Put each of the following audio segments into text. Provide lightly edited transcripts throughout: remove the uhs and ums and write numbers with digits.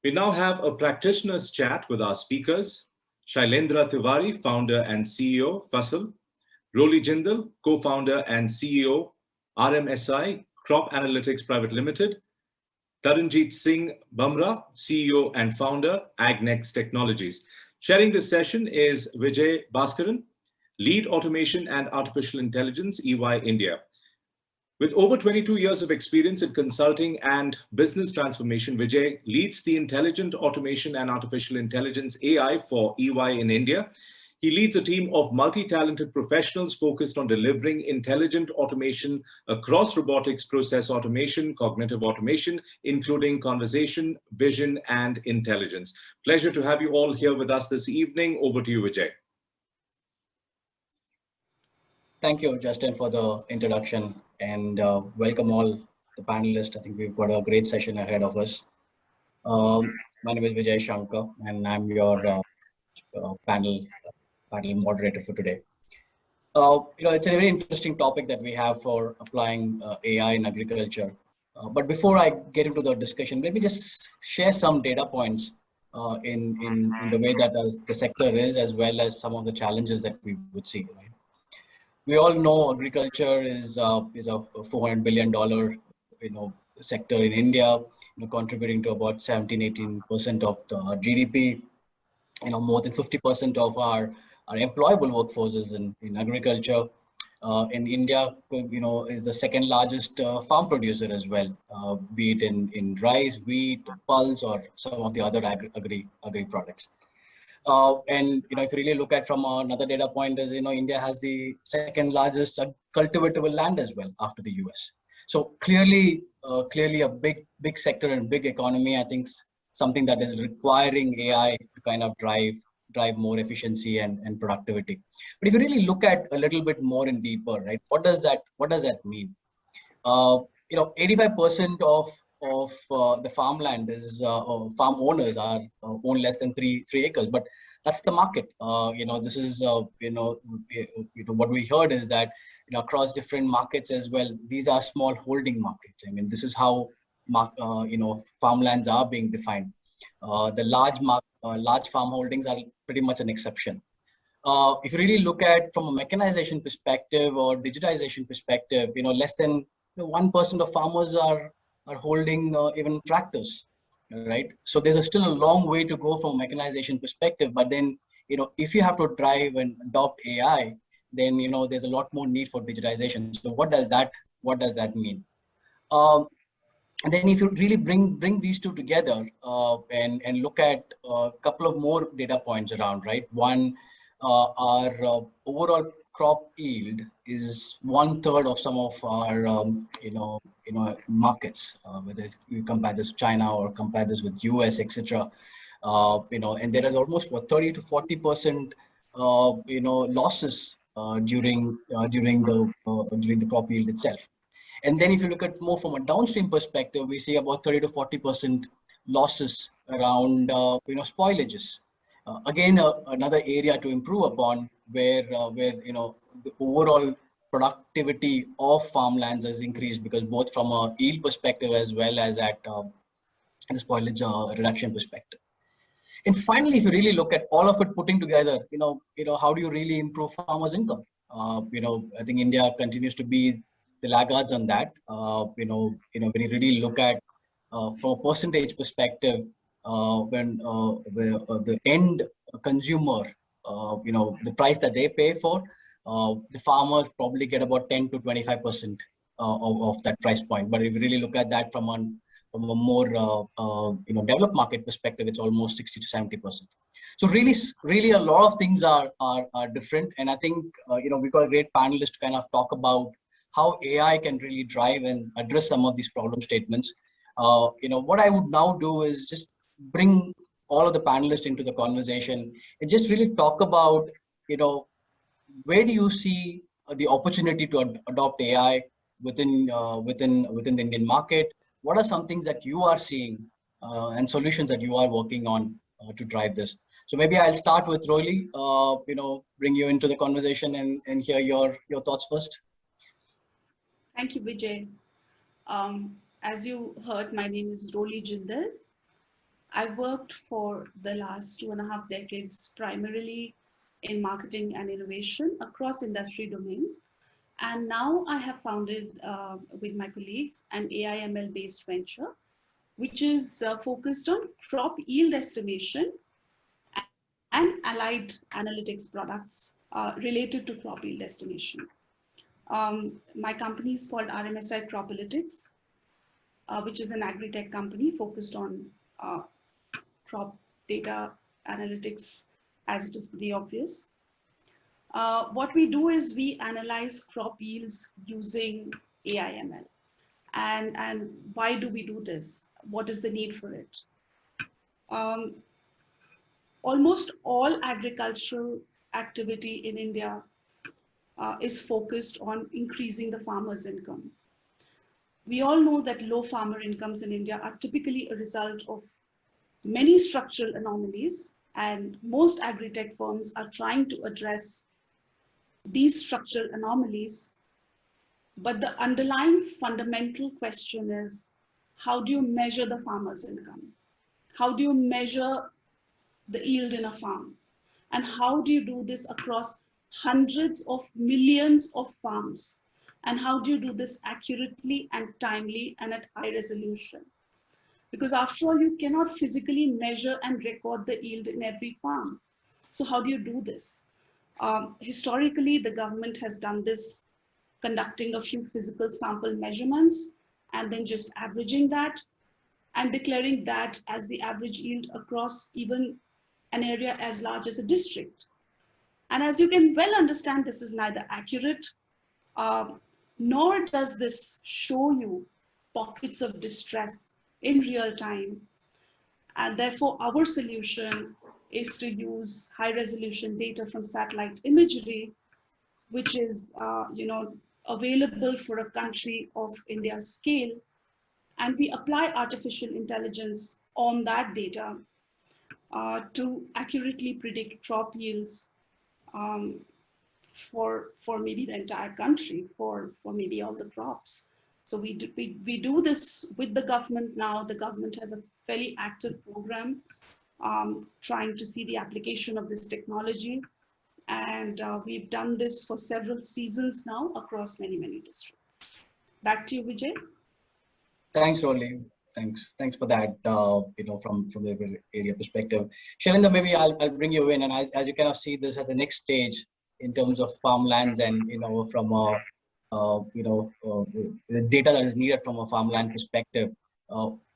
We now have a practitioner's chat with our speakers, Shailendra Tiwari, founder and CEO, Fasal; Roli Jindal, co-founder and CEO, RMSI Cropalytics Private Limited; Taranjeet Singh Bamra, CEO and founder, AgNext Technologies. Sharing this session is Vijay Bhaskaran, Lead Automation and Artificial Intelligence, EY India. With over 22 years of experience in consulting and business transformation, Vijay leads the Intelligent Automation and Artificial Intelligence AI for EY in India. He leads a team of multi-talented professionals focused on delivering intelligent automation across robotics, process automation, cognitive automation, including conversation, vision, and intelligence. Pleasure to have you all here with us this evening. Over to you, Vijay. Thank you, Justin, for the introduction, and welcome all the panelists. I think we've got a great session ahead of us. My name is Vijay Shankar, and I'm your panel moderator for today. It's a very interesting topic that we have for applying AI in agriculture. But before I get into the discussion, let me just share some data points in the way that the sector is, as well as some of the challenges that we would see. Right? We all know agriculture is a $400 billion sector in India, contributing to about 17–18% of the GDP. More than 50% of our employable workforce is in agriculture. In India, is the second largest farm producer as well, be it in rice, wheat, pulse, or some of the other agri products. And if you really look at from another data point is, India has the second largest cultivatable land as well after the US. So clearly a big sector and big economy. I think something that is requiring AI to kind of drive more efficiency and productivity. But if you really look at a little bit more in deeper, right? What does that mean? 85% of the farmland is farm owners are own less than 3 acres, but that's the market. This is what we heard is that across different markets as well, these are small holding markets. I mean, this is how farmlands are being defined. The large farm holdings are pretty much an exception. If you really look at from a mechanization perspective or digitization perspective, less than 1% of farmers are holding even tractors, right? So there's still a long way to go from a mechanization perspective. But then, if you have to drive and adopt AI, then there's a lot more need for digitization. So what does that mean? And then if you really bring these two together and look at a couple of more data points around, right? One, our overall crop yield is 1/3 of some of our markets, whether you compare this China or compare this with US, etc. And there is almost 30 to 40% losses during the crop yield itself. And then if you look at more from a downstream perspective, we see about 30 to 40% losses around spoilages. Again, another area to improve upon where the overall productivity of farmlands has increased, because both from a yield perspective as well as at the spoilage reduction perspective. And finally, if you really look at all of it putting together, how do you really improve farmers' income? I think India continues to be the laggards on that. When you really look at from a percentage perspective, when the end consumer, the price that they pay for, the farmers probably get about 10 to 25% of that price point. But if you really look at that from a more developed market perspective, it's almost 60 to 70%. So really a lot of things are different. And I think we've got a great panelist to kind of talk about how AI can really drive and address some of these problem statements. What I would now do is just bring all of the panelists into the conversation and just really talk about, where do you see the opportunity to adopt AI within the Indian market? What are some things that you are seeing and solutions that you are working on to drive this? So maybe I'll start with Roli, bring you into the conversation and hear your thoughts first. Thank you, Vijay. As you heard, my name is Roli Jindal. I worked for the last 2.5 decades, primarily in marketing and innovation across industry domains. And now I have founded with my colleagues an AI/ML based venture, which is focused on crop yield estimation and allied analytics products related to crop yield estimation. My company is called RMSI Cropalytics, which is an agri-tech company focused on crop data analytics, as it is pretty obvious. What we do is we analyze crop yields using AI/ML. And why do we do this? What is the need for it? Almost all agricultural activity in India is focused on increasing the farmer's income. We all know that low farmer incomes in India are typically a result of many structural anomalies, and most agri-tech firms are trying to address these structural anomalies. But the underlying fundamental question is, how do you measure the farmer's income? How do you measure the yield in a farm? And how do you do this across hundreds of millions of farms? And how do you do this accurately and timely and at high resolution? Because after all, you cannot physically measure and record the yield in every farm. So how do you do this? Historically, the government has done this, conducting a few physical sample measurements and then just averaging that and declaring that as the average yield across even an area as large as a district. And as you can well understand, this is neither accurate, nor does this show you pockets of distress in real time. And therefore, our solution is to use high resolution data from satellite imagery, which is available for a country of India's scale. And we apply artificial intelligence on that data to accurately predict crop yields for maybe the entire country, for maybe all the crops. So we do this with the government now. The government has a fairly active program trying to see the application of this technology. And we've done this for several seasons now across many, many districts. Back to you, Vijay. Thanks, Roli. Thanks for that. From the area perspective, Shailendra, maybe I'll bring you in, and as you kind of see this as the next stage in terms of farmlands, and from the data that is needed from a farmland perspective.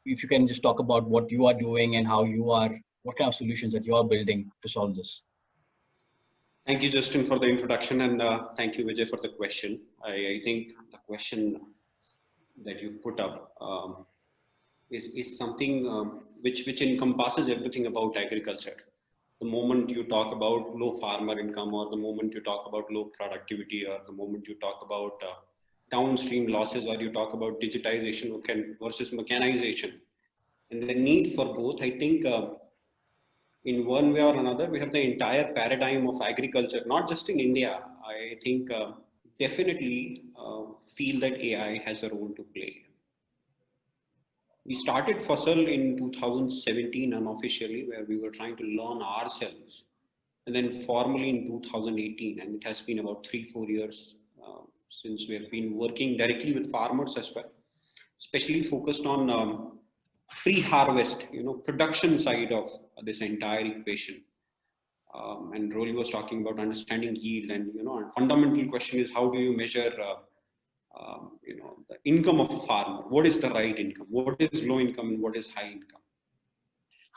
If you can just talk about what you are doing and what kind of solutions that you are building to solve this. Thank you, Justin, for the introduction, and thank you, Vijay, for the question. I think the question that you put up is something which encompasses everything about agriculture. The moment you talk about low farmer income, or the moment you talk about low productivity, or the moment you talk about downstream losses, or you talk about digitization versus mechanization, and the need for both, I think in one way or another, we have the entire paradigm of agriculture, not just in India. I think definitely feel that AI has a role to play. We started Fasal in 2017 unofficially, where we were trying to learn ourselves, and then formally in 2018, and it has been about 3-4 years since we have been working directly with farmers as well, especially focused on pre-harvest, production side of this entire equation. And Roli was talking about understanding yield, and a fundamental question is, how do you measure the income of a farmer? What is the right income? What is low income and what is high income?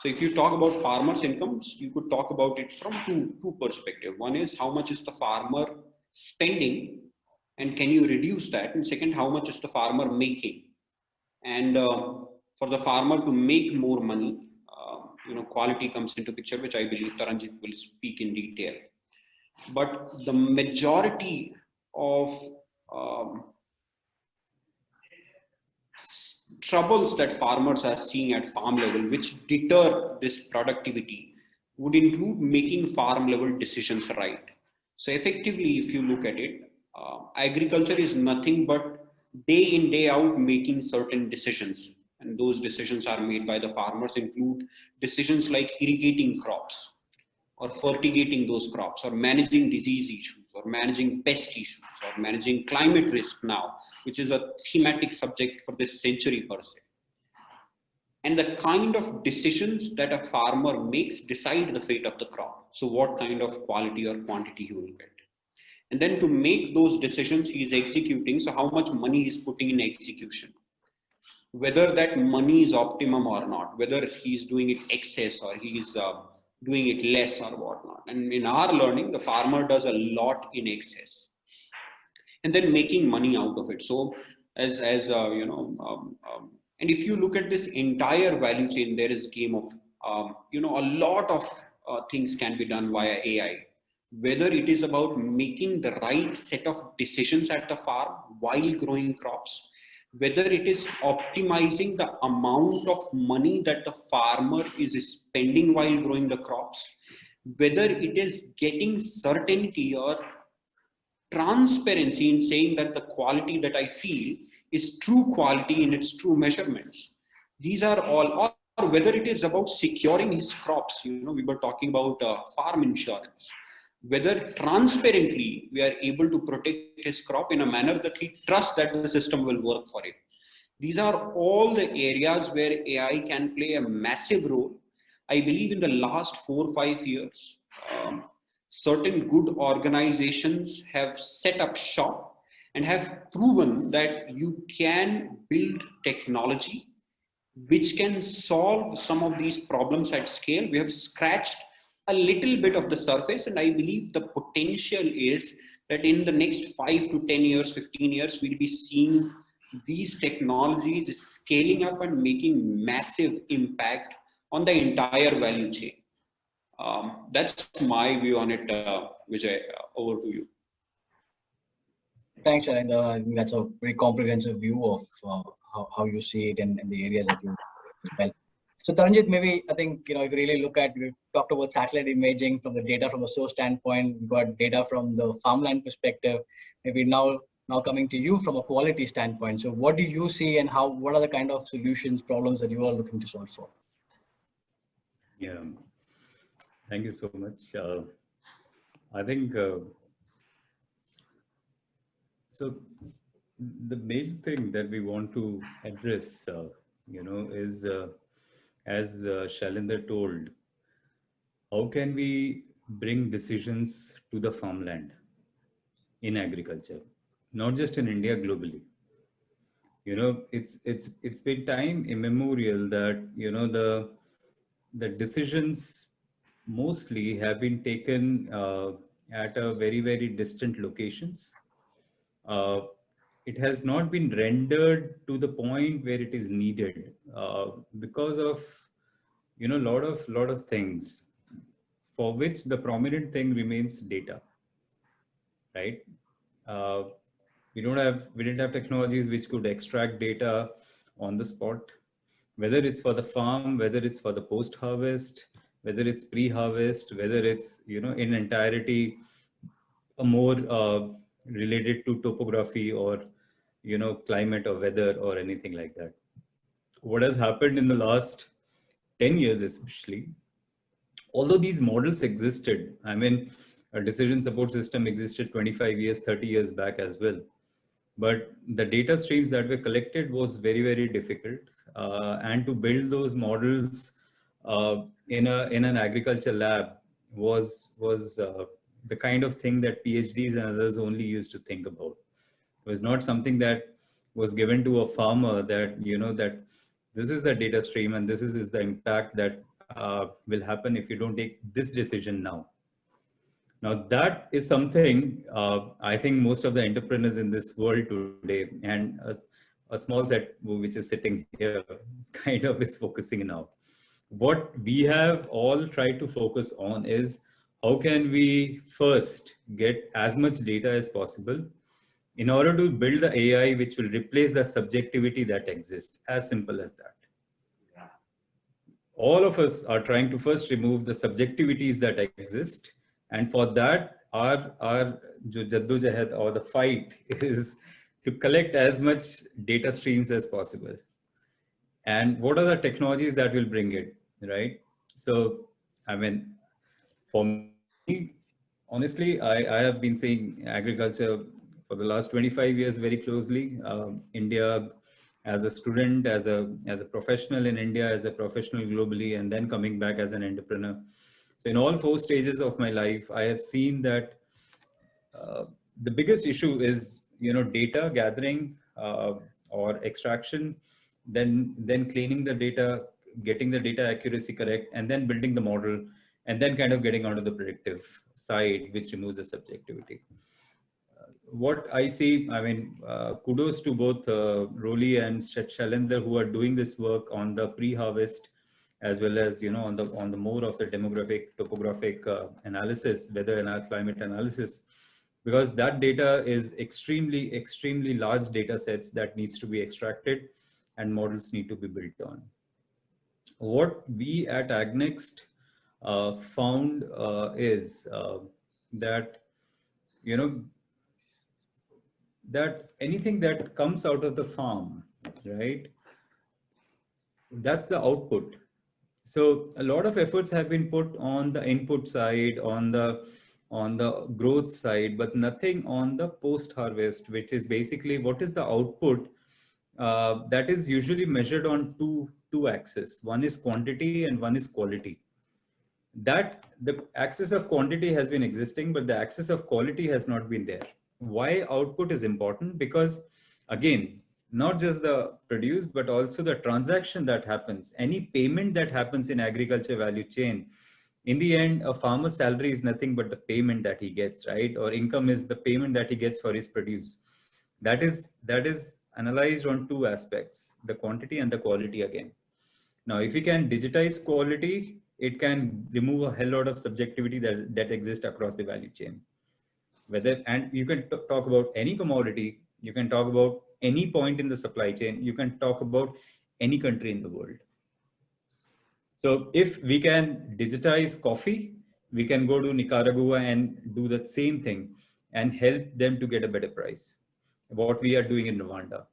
So if you talk about farmers' incomes, you could talk about it from two perspectives. One is, how much is the farmer spending, and can you reduce that? And second, how much is the farmer making? And for the farmer to make more money, quality comes into picture, which I believe Taranjit will speak in detail. But the majority of troubles that farmers are seeing at farm level, which deter this productivity, would include making farm level decisions right. So effectively, if you look at it, agriculture is nothing but day in, day out making certain decisions. and those decisions are made by the farmers, include decisions like irrigating crops or fertigating those crops, or managing disease issues, or managing pest issues, or managing climate risk now, which is a thematic subject for this century per se. And the kind of decisions that a farmer makes decide the fate of the crop. So what kind of quality or quantity he will get. And then to make those decisions, he is executing. So how much money he's putting in execution, whether that money is optimum or not, whether he's doing it excess or he's doing it less or whatnot. And in our learning, the farmer does a lot in excess and then making money out of it. So and if you look at this entire value chain, there is game of, a lot of things can be done via AI, whether it is about making the right set of decisions at the farm while growing crops, whether it is optimizing the amount of money that the farmer is spending while growing the crops, whether it is getting certainty or transparency in saying that the quality that I feel is true quality in its true measurements. These are all, or whether it is about securing his crops. We were talking about farm insurance, whether transparently we are able to protect his crop in a manner that he trusts that the system will work for it. These are all the areas where AI can play a massive role. I believe in the last 4 or 5 years, certain good organizations have set up shop and have proven that you can build technology which can solve some of these problems at scale. We have scratched a little bit of the surface, and I believe the potential is that in the next 5 to 10 years, 15 years, we'll be seeing these technologies scaling up and making massive impact on the entire value chain. That's my view on it, Vijay. Over to you. Thanks, Shailendra. I think that's a very comprehensive view of how you see it and the areas that you as well. So Taranjit, maybe I think, if you really look at, we've talked about satellite imaging from the data from a source standpoint, we've got data from the farmland perspective, maybe now coming to you from a quality standpoint. So what do you see and what are the kind of solutions, problems that you are looking to solve for? Yeah, thank you so much. I think, so the major thing that we want to address, is, as Shailendra told, how can we bring decisions to the farmland in agriculture, not just in India, globally. It's been time immemorial that the decisions mostly have been taken at a very, very distant locations. It has not been rendered to the point where it is needed because of lot of things, for which the prominent thing remains data, right? We didn't have technologies which could extract data on the spot, whether it's for the farm, whether it's for the post-harvest, whether it's pre-harvest, whether it's in entirety a more related to topography or climate or weather or anything like that. What has happened in the last 10 years especially, although these models existed, I mean, a decision support system existed 25 years, 30 years back as well. But the data streams that were collected was very, very difficult. And to build those models in an agriculture lab was the kind of thing that PhDs and others only used to think about. It was not something that was given to a farmer that, that this is the data stream and this is the impact that will happen if you don't take this decision now. Now that is something I think most of the entrepreneurs in this world today, and a small set which is sitting here, kind of is focusing now. What we have all tried to focus on is how can we first get as much data as possible in order to build the AI which will replace the subjectivity that exists, as simple as that. All of us are trying to first remove the subjectivities that exist. And for that, our jaddojahed or the fight is to collect as much data streams as possible. and what are the technologies that will bring it, right? So, I mean, for me, honestly, I have been seeing agriculture for the last 25 years very closely. India, as a student, as a professional in India, as a professional globally, and then coming back as an entrepreneur. So in all 4 stages of my life, I have seen that the biggest issue is, data gathering or extraction, then cleaning the data, getting the data accuracy correct, and then building the model, and then kind of getting onto the predictive side, which removes the subjectivity. What I see, I mean, kudos to both Roli and Shailendra, who are doing this work on the pre-harvest, as well as on the more of the demographic, topographic analysis, weather and climate analysis, because that data is extremely large data sets that needs to be extracted and models need to be built on. What we at AgNext found is that that anything that comes out of the farm, right, that's the output. So a lot of efforts have been put on the input side, on the growth side, but nothing on the post harvest, which is basically what is the output that is usually measured on two axes. One is quantity and one is quality. That the axis of quantity has been existing, but the axis of quality has not been there. Why output is important? Because again, not just the produce, but also the transaction that happens, any payment that happens in agriculture value chain. In the end, a farmer's salary is nothing but the payment that he gets, right? Or income is the payment that he gets for his produce. That is analyzed on 2 aspects, the quantity and the quality again. Now, if we can digitize quality, it can remove a hell lot of subjectivity that exists across the value chain. And you can talk about any commodity, you can talk about any point in the supply chain, you can talk about any country in the world. So if we can digitize coffee, we can go to Nicaragua and do that same thing and help them to get a better price. What we are doing in Rwanda.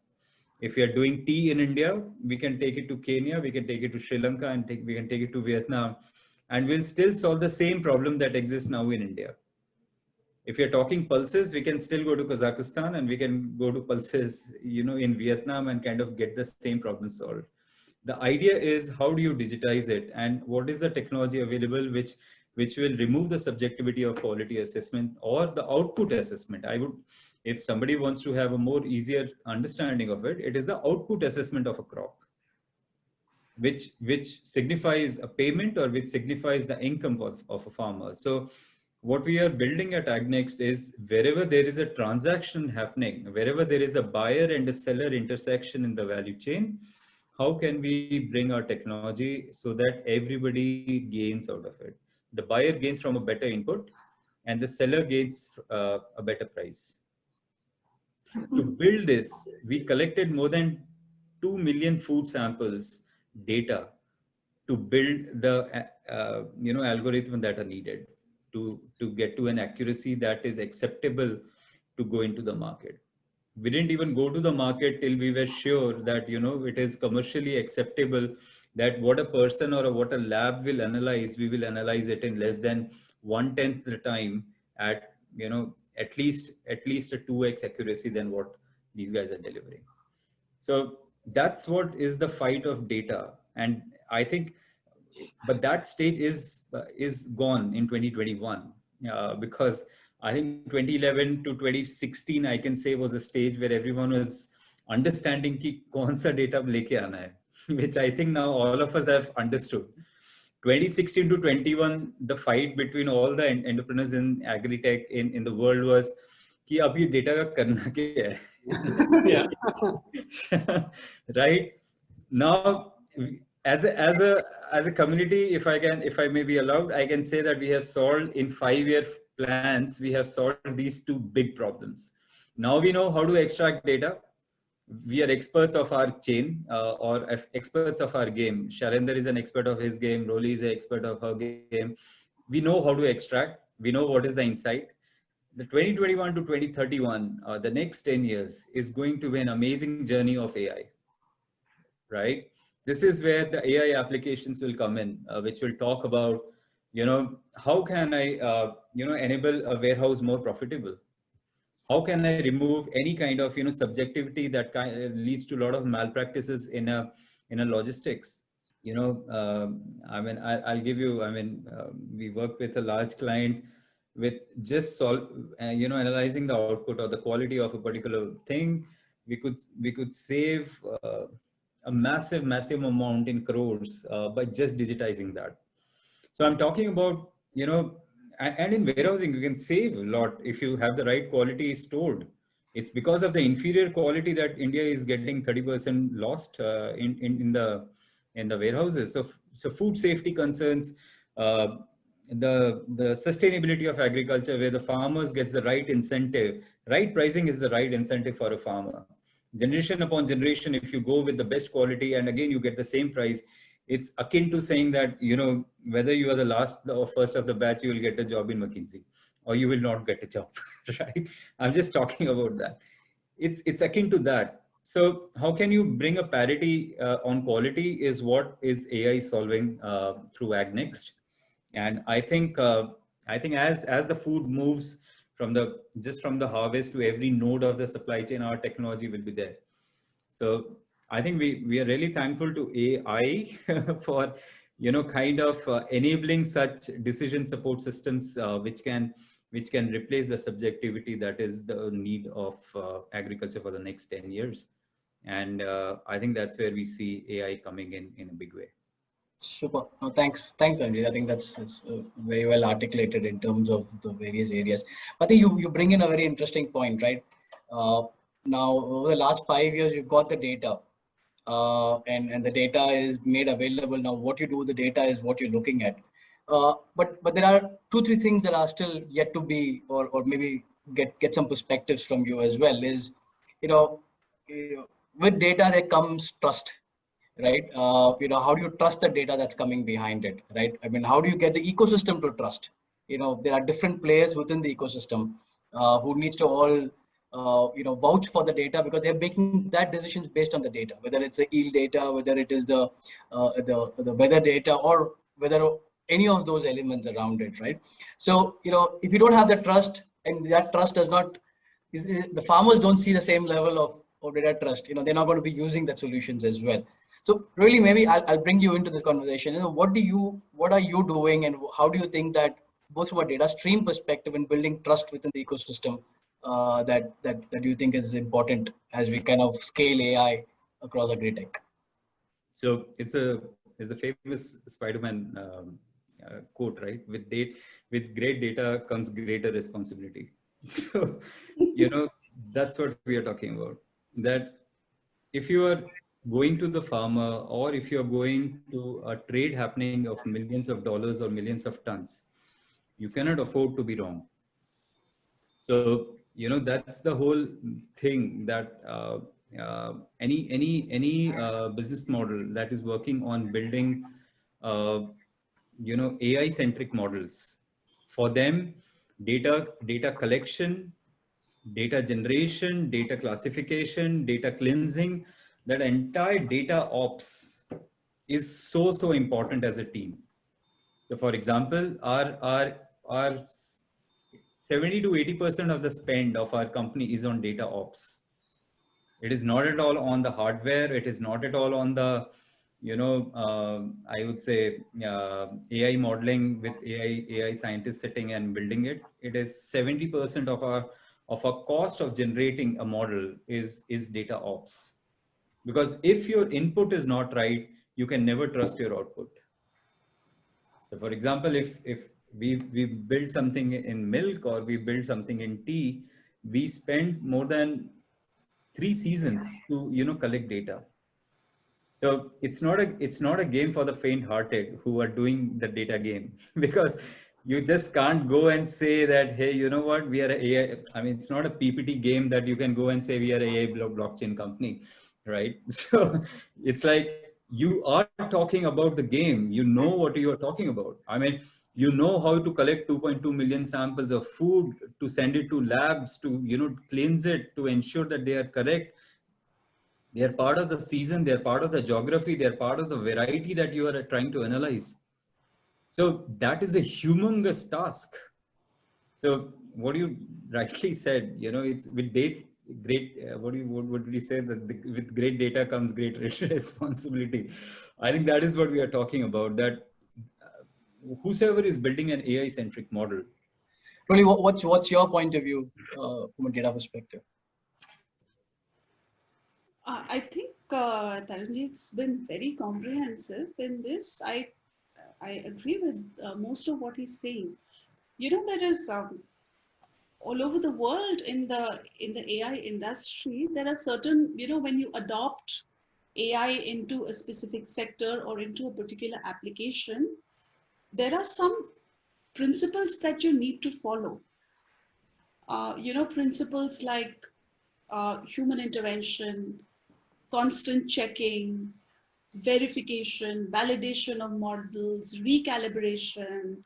If we are doing tea in India, we can take it to Kenya, we can take it to Sri Lanka, and we can take it to Vietnam, and we'll still solve the same problem that exists now in India. If you're talking pulses, we can still go to Kazakhstan and we can go to pulses, in Vietnam and kind of get the same problem solved. The idea is, how do you digitize it, and what is the technology available which will remove the subjectivity of quality assessment or the output assessment. If somebody wants to have a more easier understanding of it, it is the output assessment of a crop, which signifies a payment or which signifies the income of a farmer. So what we are building at AgNext is, wherever there is a transaction happening, wherever there is a buyer and a seller intersection in the value chain, how can we bring our technology so that everybody gains out of it? The buyer gains from a better input and the seller gains a better price. To build this, we collected more than 2 million food samples data to build the algorithm that are needed to get to an accuracy that is acceptable to go into the market. We didn't even go to the market till we were sure that it is commercially acceptable, that what a person or what a lab will analyze, we will analyze it in less than 1/10 the time at at least a 2x accuracy than what these guys are delivering. So that's what is the fight of data. And I think, but that stage is gone in 2021 because I think 2011 to 2016, I can say, was a stage where everyone was understanding ki kaun sa data leke aana hai, which I think now all of us have understood. 2016 to 21, the fight between all the entrepreneurs in agri-tech in the world was ki ab ye data ka karna kya hai? Yeah. Right? Now, as a community, if I may be allowed, I can say that we have solved in 5-year plans, we have solved these 2 big problems. Now we know how to extract data. We are experts of our chain or experts of our game. Shailendra is an expert of his game. Roli is an expert of her game. We know how to extract. We know what is the insight. The 2021 to 2031, the next 10 years is going to be an amazing journey of AI, right? This is where the AI applications will come in, which will talk about, how can I, enable a warehouse more profitable? How can I remove any kind of, subjectivity that leads to a lot of malpractices in a logistics? I'll give you, we work with a large client with just analyzing the output or the quality of a particular thing. We could save a massive amount in crores by just digitizing that. So I'm talking about, and in warehousing, you can save a lot if you have the right quality stored. It's because of the inferior quality that India is getting 30% lost in the warehouses. So food safety concerns, the sustainability of agriculture, where the farmers gets the right incentive, right pricing is the right incentive for a farmer. Generation upon generation, if you go with the best quality and again you get the same price, it's akin to saying that, whether you are the last or first of the batch, you will get a job in McKinsey or you will not get a job, right? I'm just talking about that. It's akin to that. So how can you bring a parity on quality is what is AI solving through AgNext. And I think as the food moves from the harvest to every node of the supply chain, our technology will be there. So I think we are really thankful to AI for, kind of enabling such decision support systems, which can replace the subjectivity that is the need of agriculture for the next 10 years. And I think that's where we see AI coming in a big way. Super. No, thanks, Ranjit. I think that's very well articulated in terms of the various areas. I think you bring in a very interesting point, right? Now, over the last 5 years, you've got the data, and the data is made available. Now, what you do with the data is what you're looking at. But there are 2-3 things that are still yet to be, or maybe get some perspectives from you as well. Is, with data there comes trust. Right? How do you trust the data that's coming behind it? Right? I mean, how do you get the ecosystem to trust? There are different players within the ecosystem who needs to all, vouch for the data, because they're making that decisions based on the data, whether it's the yield data, whether it is the weather data, or whether any of those elements around it, right? So, if you don't have the trust, and that trust does not, the farmers don't see the same level of data trust, they're not going to be using that solutions as well. So really, maybe I'll bring you into this conversation. What are you doing, and how do you think that, both from a data stream perspective and building trust within the ecosystem, that you think is important as we kind of scale AI across agri-tech? So it's a famous Spider-Man quote, right? With great data comes greater responsibility. So that's what we are talking about. That if you are going to the farmer, or if you're going to a trade happening of millions of dollars or millions of tons, you cannot afford to be wrong. So, that's the whole thing, that any business model that is working on building, AI-centric models, for them, data collection, data generation, data classification, data cleansing, that entire data ops is so important as a team. So for example, our 70 to 80% of the spend of our company is on data ops. It is not at all on the hardware. It is not at all on the, I would say, AI modeling with AI scientists sitting and building it. It is 70% of our cost of generating a model is data ops. Because if your input is not right, you can never trust your output. So for example, if we build something in milk, or we build something in tea, we spend more than 3 seasons to collect data. So it's not a game for the faint-hearted who are doing the data game, because you just can't go and say that, hey, you know what, we are an AI. I mean, it's not a PPT game that you can go and say we are an AI blockchain company, right? So it's like, you are talking about the game. You know what you are talking about. I mean, you know how to collect 2.2 million samples of food, to send it to labs, to cleanse it, to ensure that they are correct. They are part of the season, they are part of the geography, they are part of the variety that you are trying to analyze. So that is a humongous task. So what you rightly said, it's with what did you say, that with great data comes great responsibility. I think that is what we are talking about, that whosoever is building an AI centric model. Roli, what's your point of view from a data perspective? I think Taranjeet's been very comprehensive in this. I agree with most of what he's saying. There is all over the world in the AI industry, there are certain, when you adopt AI into a specific sector or into a particular application, there are some principles that you need to follow. Principles like human intervention, constant checking, verification, validation of models, recalibration,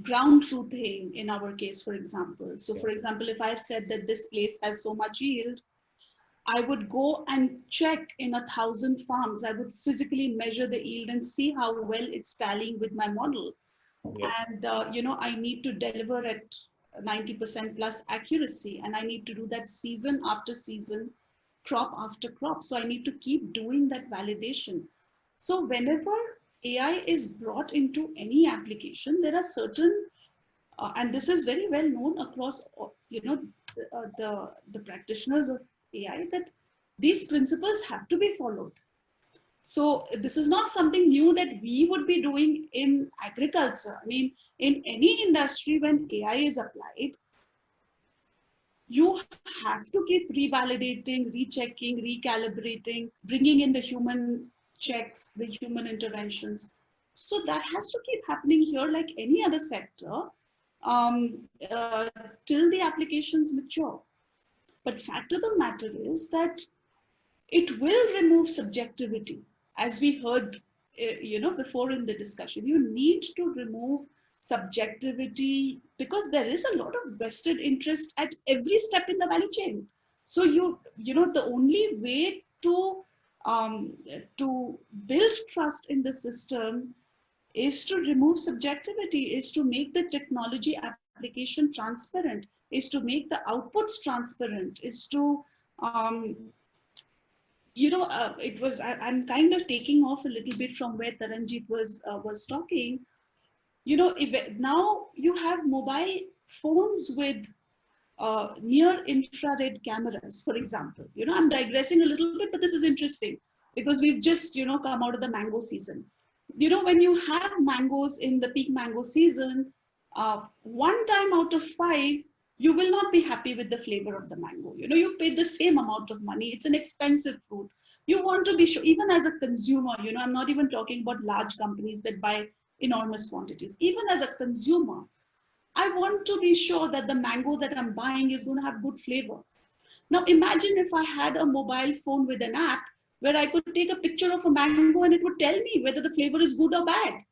ground truthing in our case, for example. So for example, if I've said that this place has so much yield, I would go and check in 1,000 farms. I would physically measure the yield and see how well it's tallying with my model. Yeah. And, I need to deliver at 90% plus accuracy, and I need to do that season after season, crop after crop. So I need to keep doing that validation. So whenever AI is brought into any application, there are certain, and this is very well known across, the practitioners of AI, that these principles have to be followed. So this is not something new that we would be doing in agriculture. I mean, in any industry, when AI is applied, you have to keep revalidating, rechecking, recalibrating, bringing in the human checks, the human interventions. So that has to keep happening here like any other sector till the applications mature. But fact of the matter is that it will remove subjectivity. As we heard, before in the discussion, you need to remove subjectivity because there is a lot of vested interest at every step in the value chain. So the only way to build trust in the system is to remove subjectivity, is to make the technology application transparent, is to make the outputs transparent, is to I'm kind of taking off a little bit from where Taranjeet was talking. Now you have mobile phones with near infrared cameras, for example. I'm digressing a little bit, but this is interesting because we've just, come out of the mango season. When you have mangoes in the peak mango season, 1 time out of 5, you will not be happy with the flavor of the mango. You paid the same amount of money. It's an expensive fruit. You want to be sure, even as a consumer, I'm not even talking about large companies that buy enormous quantities. Even as a consumer, I want to be sure that the mango that I'm buying is going to have good flavor. Now imagine if I had a mobile phone with an app where I could take a picture of a mango and it would tell me whether the flavor is good or bad.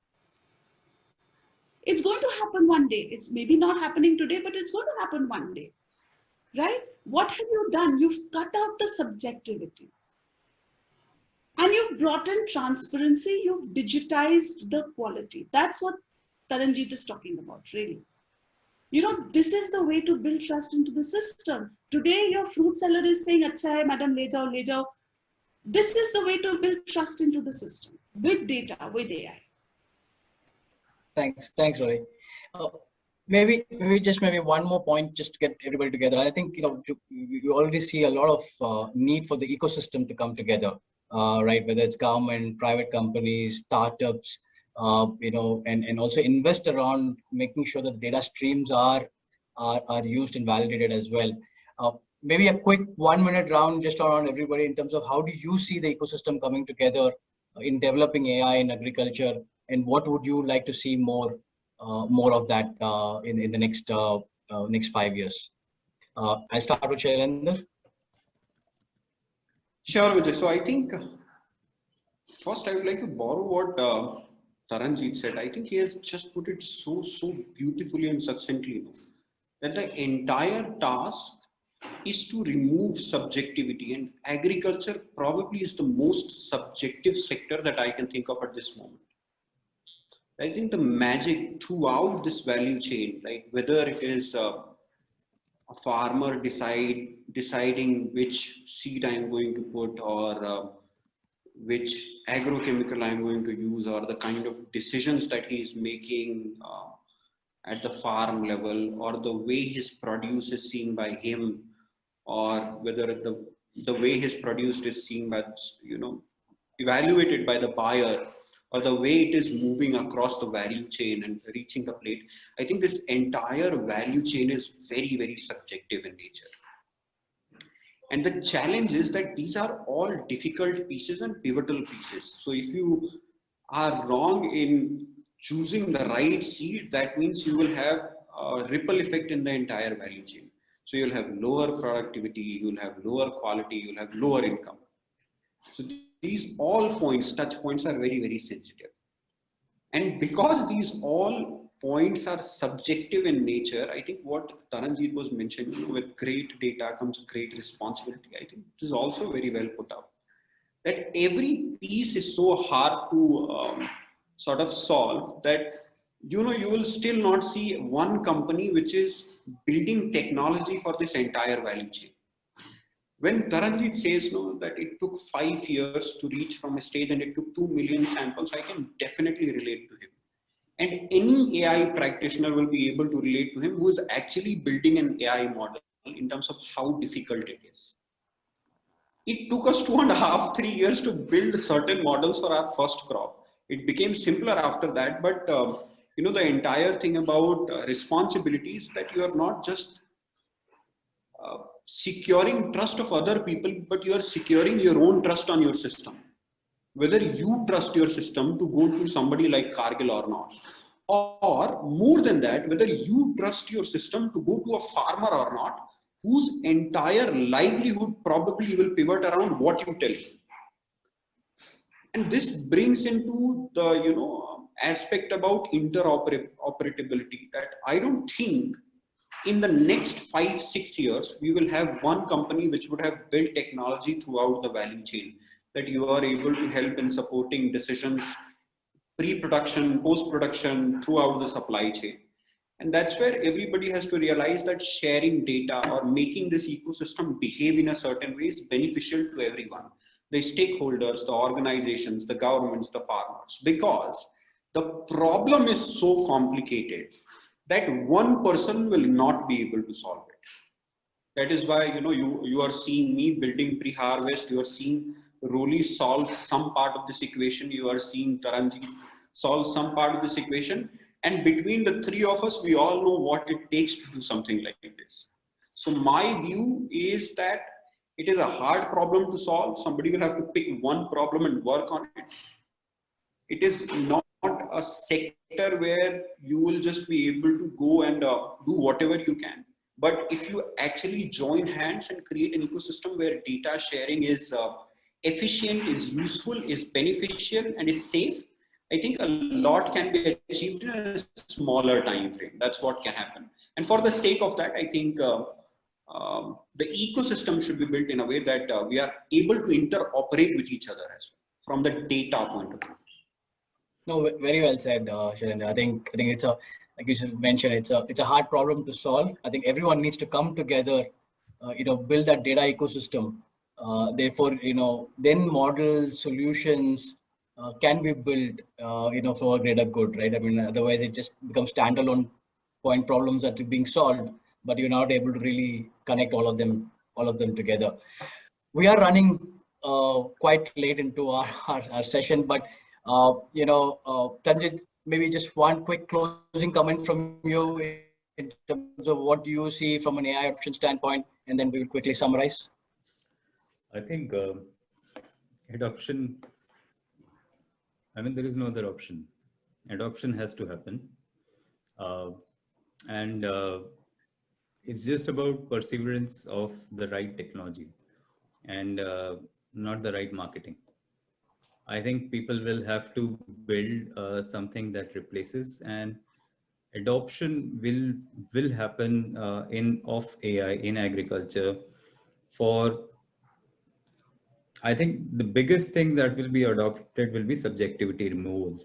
It's going to happen one day. It's maybe not happening today, but it's going to happen one day, right? What have you done? You've cut out the subjectivity. And you've brought in transparency. You've digitized the quality. That's what Taranjeet is talking about, really. This is the way to build trust into the system. Today, your fruit seller is saying, "Acha hai, madam, le jao, le jao." This is the way to build trust into the system with data, with AI. Thanks, Roli. Maybe one more point just to get everybody together. I think we already see a lot of need for the ecosystem to come together, right? Whether it's government, private companies, startups, and also invest around making sure that the data streams are used and validated as well. Maybe a quick 1-minute round just around everybody in terms of how do you see the ecosystem coming together in developing AI in agriculture, and what would you like to see more of that in the next 5 years? I'll start with Shailendra. Sure, Vijay. So I think first I would like to borrow what Taranjeet said. I think he has just put it so beautifully and succinctly that the entire task is to remove subjectivity, and agriculture probably is the most subjective sector that I can think of at this moment. I think the magic throughout this value chain, like whether it is a farmer deciding which seed I'm going to put, or which agrochemical I'm going to use, or the kind of decisions that he's making at the farm level, or the way his produce is seen by him, or whether the way his produce is seen by, evaluated by the buyer, or the way it is moving across the value chain and reaching the plate. I think this entire value chain is very, very subjective in nature. And the challenge is that these are all difficult pieces and pivotal pieces. So if you are wrong in choosing the right seed, that means you will have a ripple effect in the entire value chain. So you'll have lower productivity, you'll have lower quality, you'll have lower income. So these all points, touch points, are very, very sensitive. And because these all points are subjective in nature, I think what Taranjeet was mentioning, with great data comes great responsibility. I think this is also very well put up. That every piece is so hard to sort of solve that you will still not see one company which is building technology for this entire value chain. When Taranjeet says that it took 5 years to reach from a stage and it took 2 million samples, I can definitely relate to him. And any AI practitioner will be able to relate to him who is actually building an AI model in terms of how difficult it is. It took us 2.5, 3 years to build certain models for our first crop. It became simpler after that, but the entire thing about responsibility is that you are not just securing trust of other people, but you are securing your own trust on your system. Whether you trust your system to go to somebody like Cargill or not, or more than that, whether you trust your system to go to a farmer or not, whose entire livelihood probably will pivot around what you tell him. And this brings into the aspect about interoperability, that I don't think in the next 5-6 years we will have one company which would have built technology throughout the value chain, that you are able to help in supporting decisions, pre-production, post-production, throughout the supply chain. And that's where everybody has to realize that sharing data or making this ecosystem behave in a certain way is beneficial to everyone. The stakeholders, the organizations, the governments, the farmers, because the problem is so complicated that one person will not be able to solve it. That is why you are seeing me building pre-harvest, you are seeing Roli solve some part of this equation, you are seeing Taranjeet solve some part of this equation, and between the three of us, we all know what it takes to do something like this. So my view is that it is a hard problem to solve. Somebody will have to pick one problem and work on it. It is not a sector where you will just be able to go and do whatever you can. But if you actually join hands and create an ecosystem where data sharing is efficient, is useful, is beneficial, and is safe, I think a lot can be achieved in a smaller time frame. That's what can happen. And for the sake of that, I think the ecosystem should be built in a way that we are able to interoperate with each other as well, from the data point of view. No, very well said, Shailendra. I think it's like you mentioned, it's a hard problem to solve. I think everyone needs to come together, build that data ecosystem. Therefore, then model solutions can be built, for a greater good, right? I mean, otherwise it just becomes standalone point problems that are being solved, but you're not able to really connect all of them together. We are running quite late into our session, but Taranjeet, maybe just one quick closing comment from you in terms of what you see from an AI adoption standpoint, and then we will quickly summarize. I think adoption, there is no other option. Adoption has to happen. And it's just about perseverance of the right technology and not the right marketing. I think people will have to build something that replaces, and adoption will happen of AI in agriculture. I think the biggest thing that will be adopted will be subjectivity removal.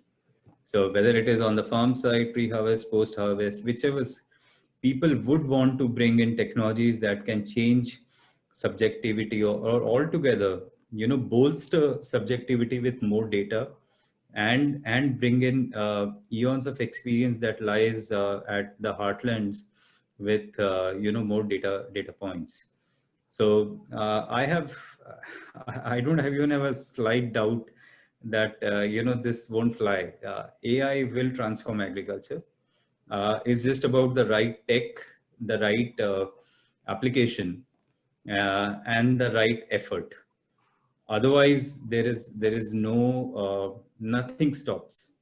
So whether it is on the farm side, pre-harvest, post-harvest, whichever, people would want to bring in technologies that can change subjectivity or altogether, bolster subjectivity with more data and bring in eons of experience that lies at the heartlands with, more data points. So I don't have even have a slight doubt that, this won't fly. AI will transform agriculture. It's just about the right tech, the right application, and the right effort. Otherwise, there is no, nothing stops.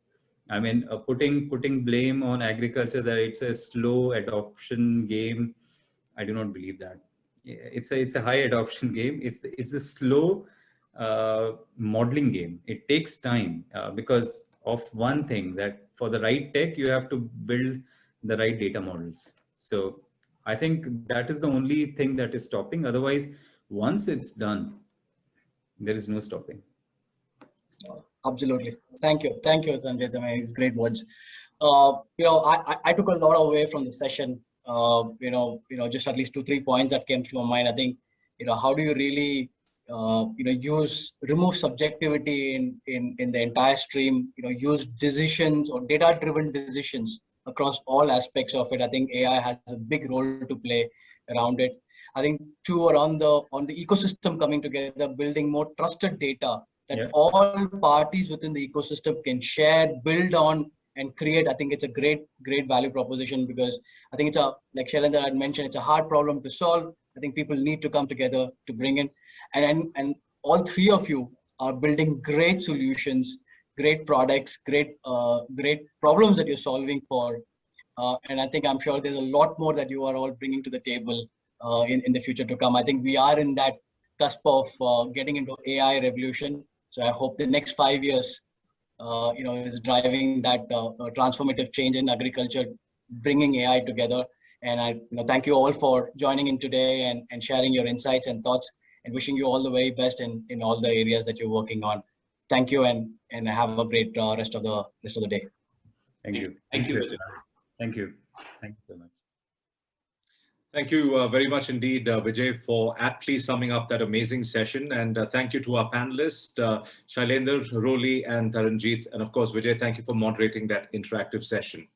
I mean, putting blame on agriculture that it's a slow adoption game, I do not believe that. It's a high adoption game. It's a slow modeling game. It takes time because of one thing, that for the right tech, you have to build the right data models. So I think that is the only thing that is stopping. Otherwise, once it's done, there is no stopping. Absolutely. Thank you, Sanjay. It's great words. I took a lot away from the session. Just at least 2-3 points that came to my mind. I think, how do you really, remove subjectivity in the entire stream? Use decisions or data-driven decisions across all aspects of it. I think AI has a big role to play around it. I think too, on the ecosystem coming together, building more trusted data that all parties within the ecosystem can share, build on, and create. I think it's a great value proposition, because I think it's like Shailendra had mentioned, it's a hard problem to solve. I think people need to come together to bring in, and all three of you are building great solutions, great products, great problems that you're solving for. And I think, I'm sure there's a lot more that you are all bringing to the table in the future to come. I think we are in that cusp of getting into AI revolution. So I hope the next 5 years, is driving that transformative change in agriculture, bringing AI together. And I thank you all for joining in today and sharing your insights and thoughts, and wishing you all the very best in all the areas that you're working on. Thank you, and have a great rest of the day. Thank you. Thank you. Thank you. Thank you so much. Thank you very much indeed, Vijay, for aptly summing up that amazing session. And thank you to our panelists, Shailendra, Roli, and Taranjeet. And of course, Vijay, thank you for moderating that interactive session.